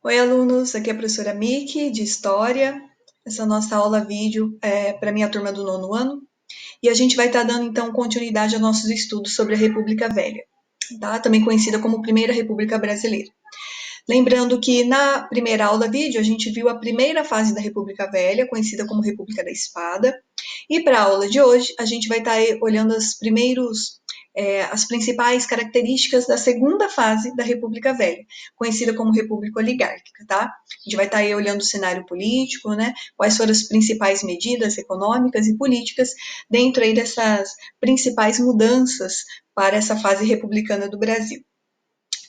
Oi, alunos, aqui é a professora Miki, de História. Essa nossa aula vídeo é para a minha turma do 9º ano. E a gente vai estar dando, então, continuidade aos nossos estudos sobre a República Velha, tá? Também conhecida como Primeira República Brasileira. Lembrando que na primeira aula vídeo a gente viu a primeira fase da República Velha, conhecida como República da Espada. E para a aula de hoje, a gente vai estar olhando as principais características da segunda fase da República Velha, conhecida como República Oligárquica, tá? A gente vai estar aí olhando o cenário político, né? Quais foram as principais medidas econômicas e políticas dentro aí dessas principais mudanças para essa fase republicana do Brasil.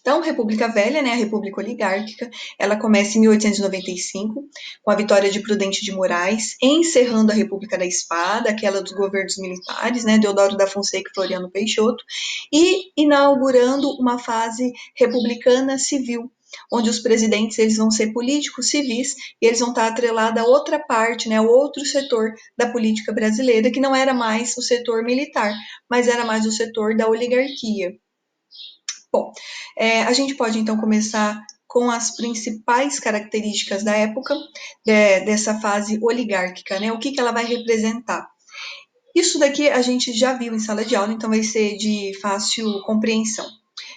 Então, República Velha, né, a República Oligárquica, ela começa em 1895, com a vitória de Prudente de Moraes, encerrando a República da Espada, aquela dos governos militares, né, Deodoro da Fonseca e Floriano Peixoto, e inaugurando uma fase republicana civil, onde os presidentes eles vão ser políticos civis e eles vão estar atrelados a outra parte, né, outro setor da política brasileira, que não era mais o setor militar, mas era mais o setor da oligarquia. Bom, a gente pode então começar com as principais características da época, dessa fase oligárquica, né? O que ela vai representar? Isso daqui a gente já viu em sala de aula, então vai ser de fácil compreensão.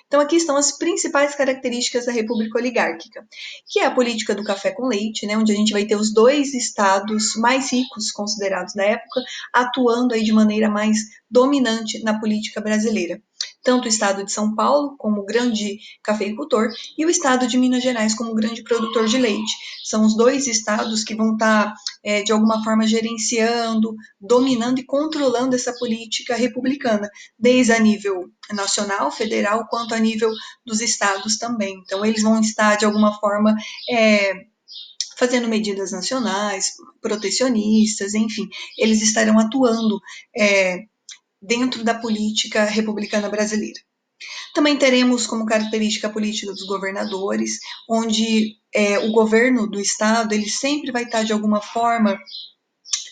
Então, aqui estão as principais características da República Oligárquica, que é a política do café com leite, né, onde a gente vai ter os dois estados mais ricos considerados da época, atuando aí de maneira mais dominante na política brasileira. Tanto o estado de São Paulo, como grande cafeicultor, e o estado de Minas Gerais, como grande produtor de leite. São os dois estados que vão estar, de alguma forma, gerenciando, dominando e controlando essa política republicana, desde a nível nacional, federal, quanto a nível dos estados também. Então, eles vão estar, de alguma forma, fazendo medidas nacionais, protecionistas, enfim, eles estarão atuando dentro da política republicana brasileira. Também teremos como característica a política dos governadores, onde o governo do estado ele sempre vai estar, de alguma forma,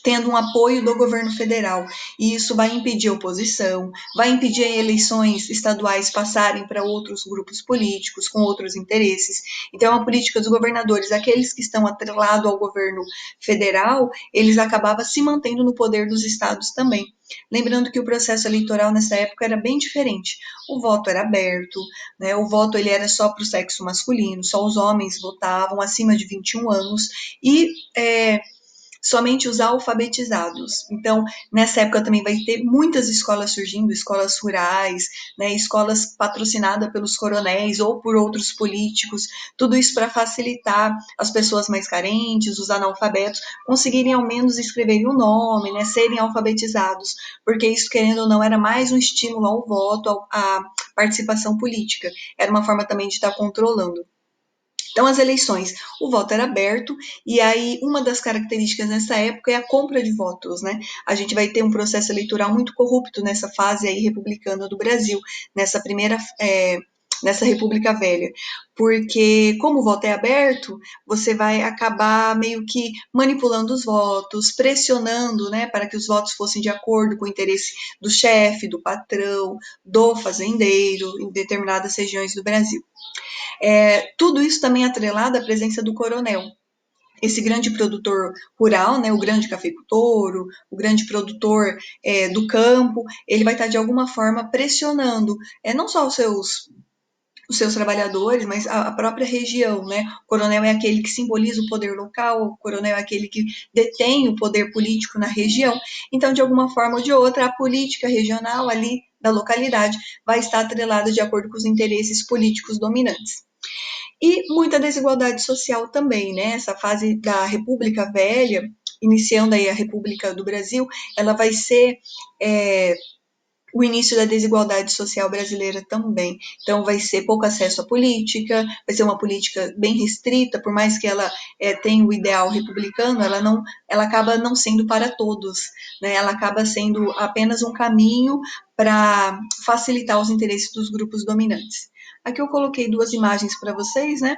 tendo um apoio do governo federal. E isso vai impedir a oposição, vai impedir eleições estaduais passarem para outros grupos políticos com outros interesses. Então, a política dos governadores, aqueles que estão atrelados ao governo federal, eles acabavam se mantendo no poder dos estados também. Lembrando que o processo eleitoral nessa época era bem diferente. O voto era aberto, né? O voto ele era só para o sexo masculino, só os homens votavam acima de 21 anos e somente os alfabetizados. Então, nessa época também vai ter muitas escolas surgindo, escolas rurais, né, escolas patrocinadas pelos coronéis ou por outros políticos, tudo isso para facilitar as pessoas mais carentes, os analfabetos, conseguirem ao menos escreverem o nome, né, serem alfabetizados, porque isso, querendo ou não, era mais um estímulo ao voto, à participação política, era uma forma também de estar controlando. Então, as eleições, o voto era aberto, e aí uma das características nessa época é a compra de votos, né? A gente vai ter um processo eleitoral muito corrupto nessa fase aí republicana do Brasil, nessa República Velha, porque como o voto é aberto, você vai acabar meio que manipulando os votos, pressionando, né, para que os votos fossem de acordo com o interesse do chefe, do patrão, do fazendeiro, em determinadas regiões do Brasil. Tudo isso também atrelado à presença do coronel, esse grande produtor rural, né, o grande cafeicultor, o grande produtor do campo, ele vai estar de alguma forma pressionando não só os seus trabalhadores, mas a própria região, né? O coronel é aquele que simboliza o poder local, o coronel é aquele que detém o poder político na região. Então, de alguma forma ou de outra, a política regional ali da localidade vai estar atrelada de acordo com os interesses políticos dominantes. E muita desigualdade social também, né? Essa fase da República Velha, iniciando aí a República do Brasil, ela vai ser o início da desigualdade social brasileira também. Então, vai ser pouco acesso à política, vai ser uma política bem restrita, por mais que ela tenha o ideal republicano, ela acaba não sendo para todos, né? Ela acaba sendo apenas um caminho para facilitar os interesses dos grupos dominantes. Aqui eu coloquei duas imagens para vocês, né?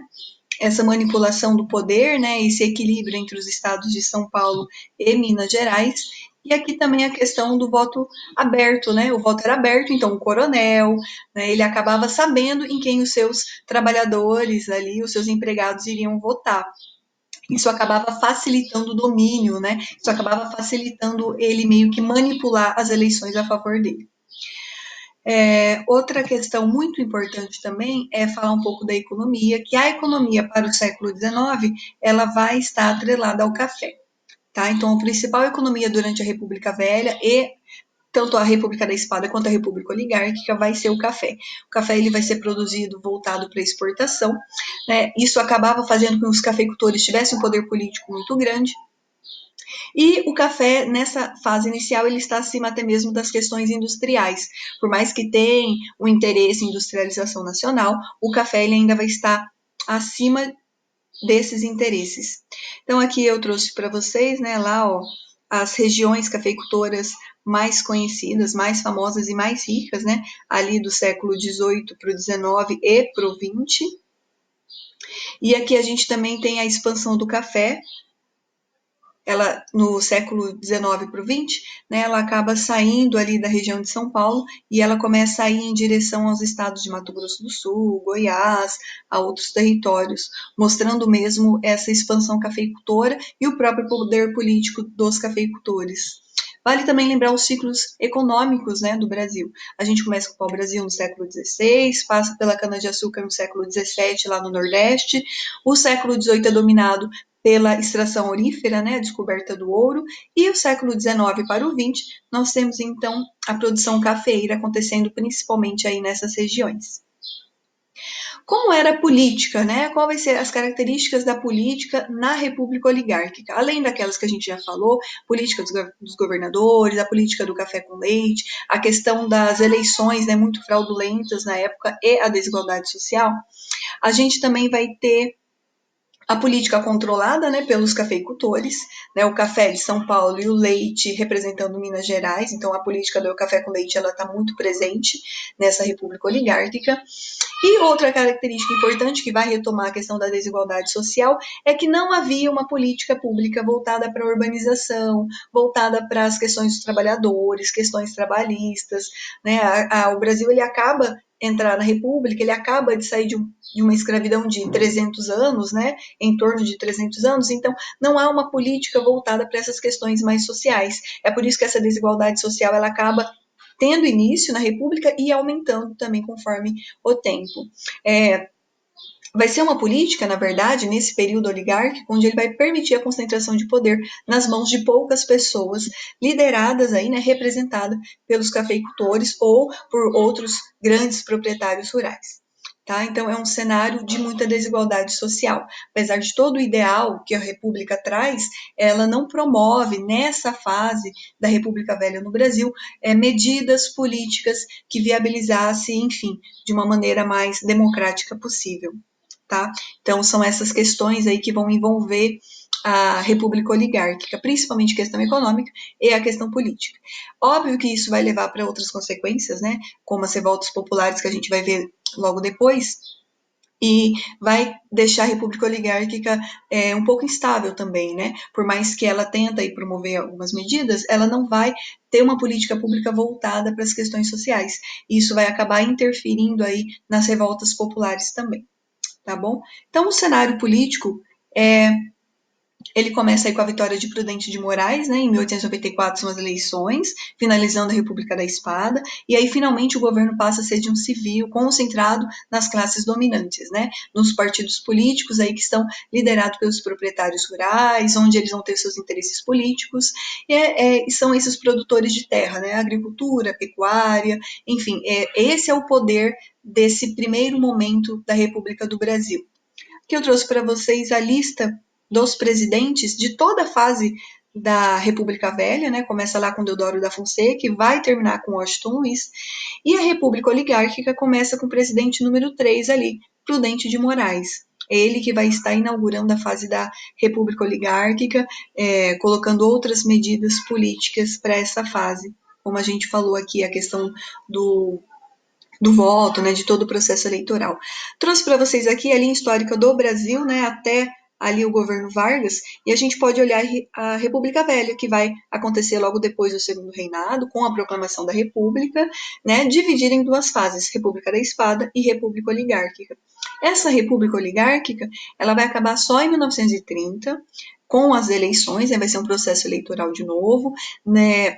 Essa manipulação do poder, né? Esse equilíbrio entre os estados de São Paulo e Minas Gerais, E aqui também a questão do voto aberto, né? O voto era aberto, então o coronel, né, ele acabava sabendo em quem os seus trabalhadores ali, os seus empregados iriam votar. Isso acabava facilitando o domínio, né? Isso acabava facilitando ele meio que manipular as eleições a favor dele. Outra questão muito importante também é falar um pouco da economia, que a economia para o século XIX ela vai estar atrelada ao café. Tá? Então, a principal economia durante a República Velha e tanto a República da Espada quanto a República Oligárquica vai ser o café. O café ele vai ser produzido voltado para exportação, né? Isso acabava fazendo com que os cafeicultores tivessem um poder político muito grande. E o café, nessa fase inicial, ele está acima até mesmo das questões industriais. Por mais que tenha o interesse em industrialização nacional, o café ele ainda vai estar acima desses interesses. Então aqui eu trouxe para vocês, né, lá, ó, as regiões cafeicultoras mais conhecidas, mais famosas e mais ricas, né, ali do século XVIII para o XIX e para o XX. E aqui a gente também tem a expansão do café, ela no século XIX para o XX, né, ela acaba saindo ali da região de São Paulo e ela começa a ir em direção aos estados de Mato Grosso do Sul, Goiás, a outros territórios, mostrando mesmo essa expansão cafeicultora e o próprio poder político dos cafeicultores. Vale também lembrar os ciclos econômicos, né, do Brasil. A gente começa com o pau-brasil no século XVI, passa pela cana-de-açúcar no século XVII, lá no Nordeste. O século XVIII é dominado pela extração aurífera, né, a descoberta do ouro, e o século XIX para o XX, nós temos então a produção cafeeira acontecendo principalmente aí nessas regiões. Como era a política, né? Qual vai ser as características da política na República Oligárquica? Além daquelas que a gente já falou, política dos governadores, a política do café com leite, a questão das eleições, né, muito fraudulentas na época e a desigualdade social, a gente também vai ter a política controlada, né, pelos cafeicultores, né, o café de São Paulo e o leite representando Minas Gerais, então a política do café com leite ela está muito presente nessa república oligárquica. E outra característica importante que vai retomar a questão da desigualdade social é que não havia uma política pública voltada para a urbanização, voltada para as questões dos trabalhadores, questões trabalhistas, né? O Brasil ele acaba entrar na República, ele acaba de sair de uma escravidão de 300 anos, né, em torno de 300 anos, então não há uma política voltada para essas questões mais sociais. É por isso que essa desigualdade social ela acaba tendo início na República e aumentando também conforme o tempo. Vai ser uma política, na verdade, nesse período oligárquico, onde ele vai permitir a concentração de poder nas mãos de poucas pessoas, lideradas aí, né, representadas pelos cafeicultores ou por outros grandes proprietários rurais. Tá? Então, é um cenário de muita desigualdade social. Apesar de todo o ideal que a República traz, ela não promove, nessa fase da República Velha no Brasil, medidas políticas que viabilizassem, enfim, de uma maneira mais democrática possível. Tá? Então, são essas questões aí que vão envolver a república oligárquica, principalmente questão econômica e a questão política. Óbvio que isso vai levar para outras consequências, né, como as revoltas populares que a gente vai ver logo depois, e vai deixar a república oligárquica um pouco instável também, né? Por mais que ela tenta aí promover algumas medidas, ela não vai ter uma política pública voltada para as questões sociais. E isso vai acabar interferindo aí nas revoltas populares também. Tá bom? Então, o cenário político ele começa aí com a vitória de Prudente de Moraes, né, em 1894 são as eleições, finalizando a República da Espada, e aí finalmente o governo passa a ser de um civil concentrado nas classes dominantes, né, nos partidos políticos aí que estão liderados pelos proprietários rurais, onde eles vão ter seus interesses políticos, e são esses produtores de terra, né, agricultura, pecuária, enfim, esse é o poder desse primeiro momento da República do Brasil. Que eu trouxe para vocês a lista dos presidentes de toda a fase da República Velha, né? Começa lá com Deodoro da Fonseca e vai terminar com Washington Luiz. E a República Oligárquica começa com o presidente número 3 ali, Prudente de Moraes. É ele que vai estar inaugurando a fase da República Oligárquica, colocando outras medidas políticas para essa fase. Como a gente falou aqui, a questão do voto, né, de todo o processo eleitoral. Trouxe para vocês aqui a linha histórica do Brasil, né, até ali o governo Vargas, e a gente pode olhar a República Velha, que vai acontecer logo depois do Segundo Reinado, com a proclamação da República, né, dividida em duas fases, República da Espada e República Oligárquica. Essa República Oligárquica, ela vai acabar só em 1930, com as eleições, né, vai ser um processo eleitoral de novo, né,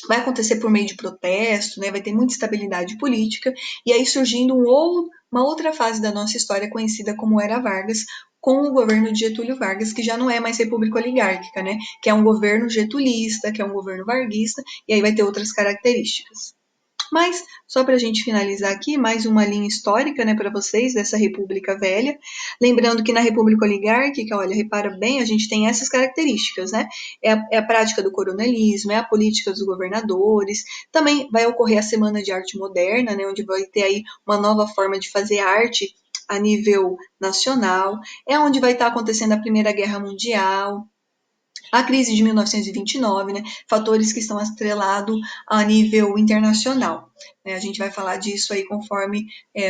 vai acontecer por meio de protesto, né, vai ter muita estabilidade política, e aí surgindo uma outra fase da nossa história conhecida como Era Vargas, com o governo de Getúlio Vargas, que já não é mais república oligárquica, né, que é um governo getulista, que é um governo varguista, e aí vai ter outras características. Mas, só para a gente finalizar aqui, mais uma linha histórica, né, para vocês dessa República Velha. Lembrando que na República Oligárquica, olha, repara bem, a gente tem essas características, né? É a prática do coronelismo, é a política dos governadores. Também vai ocorrer a Semana de Arte Moderna, né, onde vai ter aí uma nova forma de fazer arte a nível nacional. É onde vai estar acontecendo a Primeira Guerra Mundial, a crise de 1929, né, fatores que estão atrelados a nível internacional. A gente vai falar disso aí conforme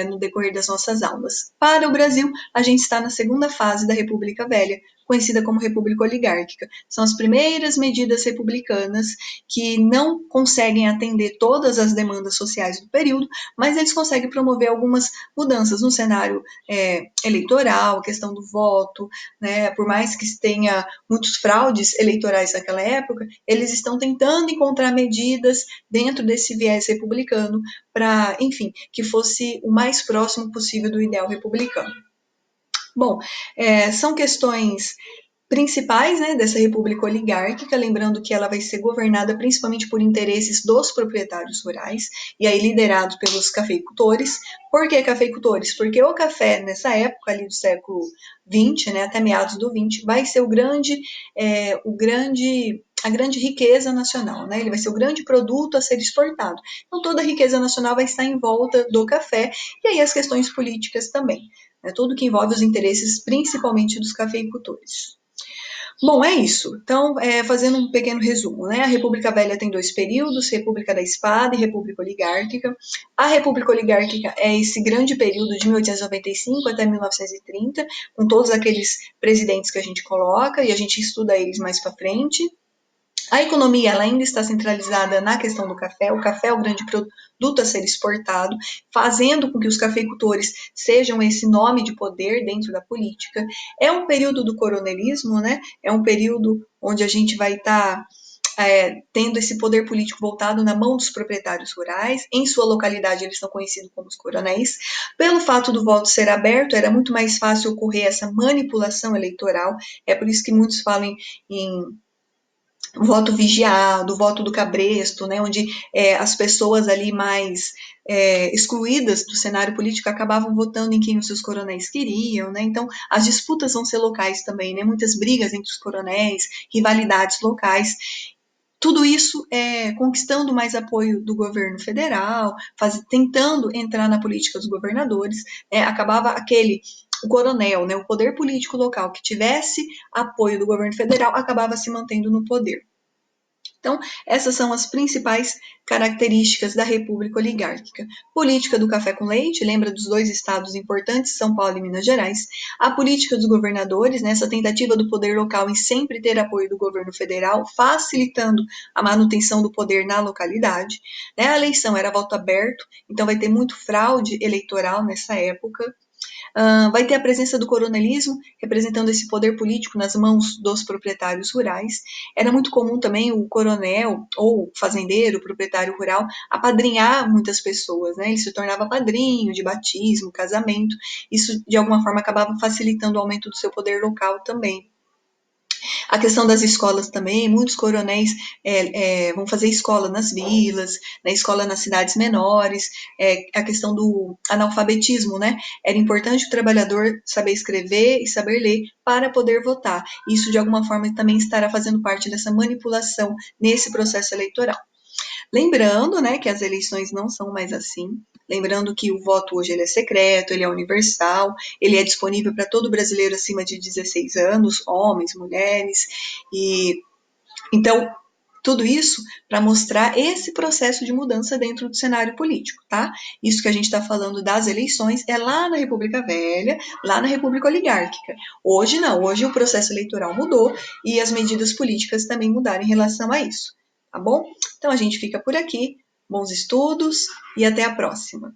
no decorrer das nossas aulas. Para o Brasil, a gente está na segunda fase da República Velha, conhecida como República Oligárquica. São as primeiras medidas republicanas que não conseguem atender todas as demandas sociais do período, mas eles conseguem promover algumas mudanças no cenário eleitoral, questão do voto, né? Por mais que tenha muitos fraudes eleitorais naquela época, eles estão tentando encontrar medidas dentro desse viés republicano para, enfim, que fosse o mais próximo possível do ideal republicano. Bom, são questões principais, né, dessa república oligárquica, lembrando que ela vai ser governada principalmente por interesses dos proprietários rurais, e aí liderados pelos cafeicultores. Por que cafeicultores? Porque o café, nessa época ali do século XX, né, até meados do XX, vai ser a grande riqueza nacional, né? Ele vai ser o grande produto a ser exportado. Então, toda a riqueza nacional vai estar em volta do café, e aí as questões políticas também, né? Tudo que envolve os interesses, principalmente dos cafeicultores. Bom, é isso. Então, fazendo um pequeno resumo, né? A República Velha tem dois períodos, República da Espada e República Oligárquica. A República Oligárquica é esse grande período de 1895 até 1930, com todos aqueles presidentes que a gente coloca, e a gente estuda eles mais para frente. A economia ela ainda está centralizada na questão do café. O café é o grande produto a ser exportado, fazendo com que os cafeicultores sejam esse nome de poder dentro da política. É um período do coronelismo, né? É um período onde a gente vai estar tendo esse poder político voltado na mão dos proprietários rurais. Em sua localidade, eles são conhecidos como os coronéis. Pelo fato do voto ser aberto, era muito mais fácil ocorrer essa manipulação eleitoral. É por isso que muitos falam em voto vigiado, voto do cabresto, né, onde as pessoas ali mais excluídas do cenário político acabavam votando em quem os seus coronéis queriam, né, então as disputas vão ser locais também, né, muitas brigas entre os coronéis, rivalidades locais, tudo isso conquistando mais apoio do governo federal, tentando entrar na política dos governadores, acabava o coronel, né, o poder político local que tivesse apoio do governo federal, acabava se mantendo no poder. Então, essas são as principais características da República Oligárquica. Política do café com leite, lembra dos dois estados importantes, São Paulo e Minas Gerais. A política dos governadores, né, essa tentativa do poder local em sempre ter apoio do governo federal, facilitando a manutenção do poder na localidade. Né, a eleição era voto aberto, então vai ter muito fraude eleitoral nessa época. Vai ter a presença do coronelismo, representando esse poder político nas mãos dos proprietários rurais. Era muito comum também o coronel ou fazendeiro, proprietário rural, apadrinhar muitas pessoas, né? Ele se tornava padrinho de batismo, casamento. Isso, de alguma forma, acabava facilitando o aumento do seu poder local também. A questão das escolas também, muitos coronéis vão fazer escola nas vilas, né, escola nas cidades menores, a questão do analfabetismo, né? Era importante o trabalhador saber escrever e saber ler para poder votar. Isso, de alguma forma, também estará fazendo parte dessa manipulação nesse processo eleitoral. Lembrando, né, que as eleições não são mais assim. Lembrando que o voto hoje ele é secreto, ele é universal, ele é disponível para todo brasileiro acima de 16 anos, homens, mulheres. E então Tudo isso para mostrar esse processo de mudança dentro do cenário político, tá? Isso que a gente está falando das eleições é lá na República Velha, lá na República Oligárquica. Hoje não, hoje o processo eleitoral mudou e as medidas políticas também mudaram em relação a isso, tá bom? Então a gente fica por aqui, bons estudos e até a próxima!